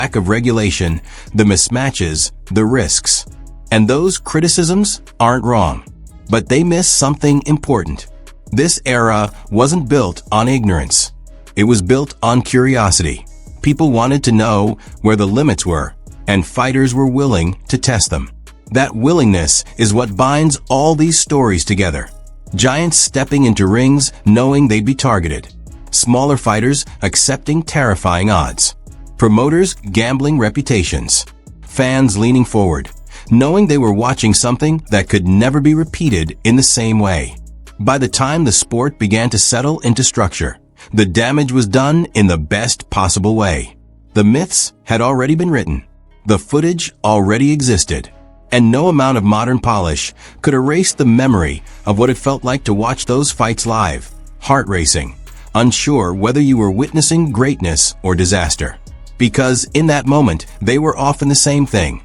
lack of regulation, the mismatches, the risks. And those criticisms aren't wrong, but they miss something important. This era wasn't built on ignorance. It was built on curiosity. People wanted to know where the limits were, and fighters were willing to test them. That willingness is what binds all these stories together. Giants stepping into rings knowing they'd be targeted. Smaller fighters accepting terrifying odds. Promoters gambling reputations. Fans leaning forward, knowing they were watching something that could never be repeated in the same way. By the time the sport began to settle into structure, the damage was done in the best possible way. The myths had already been written. The footage already existed. And no amount of modern polish could erase the memory of what it felt like to watch those fights live, heart racing, unsure whether you were witnessing greatness or disaster. Because in that moment, they were often the same thing.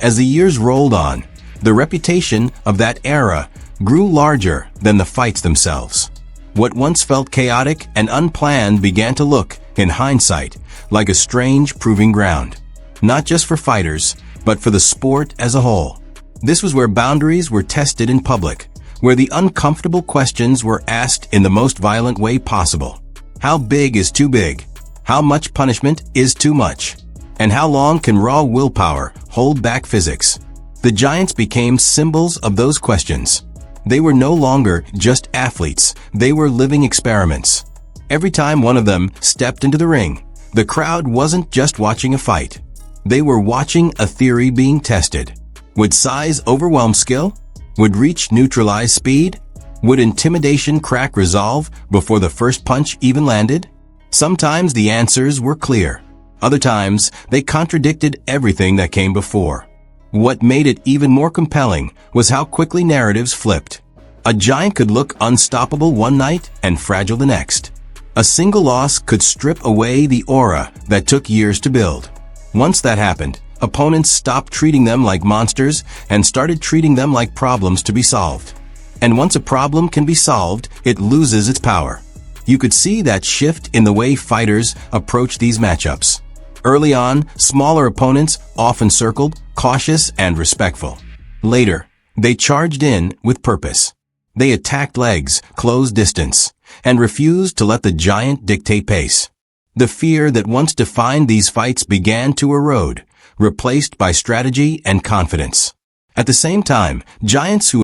As the years rolled on, the reputation of that era grew larger than the fights themselves. What once felt chaotic and unplanned began to look, in hindsight, like a strange proving ground. Not just for fighters, but for the sport as a whole. This was where boundaries were tested in public, where the uncomfortable questions were asked in the most violent way possible. How big is too big? How much punishment is too much? And how long can raw willpower hold back physics? The Giants became symbols of those questions. They were no longer just athletes, they were living experiments. Every time one of them stepped into the ring, the crowd wasn't just watching a fight. They were watching a theory being tested. Would size overwhelm skill? Would reach neutralize speed? Would intimidation crack resolve before the first punch even landed? Sometimes the answers were clear. Other times, they contradicted everything that came before. What made it even more compelling was how quickly narratives flipped. A giant could look unstoppable one night and fragile the next. A single loss could strip away the aura that took years to build. Once that happened, opponents stopped treating them like monsters and started treating them like problems to be solved. And once a problem can be solved, it loses its power. You could see that shift in the way fighters approach these matchups. Early on, smaller opponents often circled, cautious and respectful. Later, they charged in with purpose. They attacked legs, closed distance, and refused to let the giant dictate pace. The fear that once defined these fights began to erode, replaced by strategy and confidence. At the same time, giants who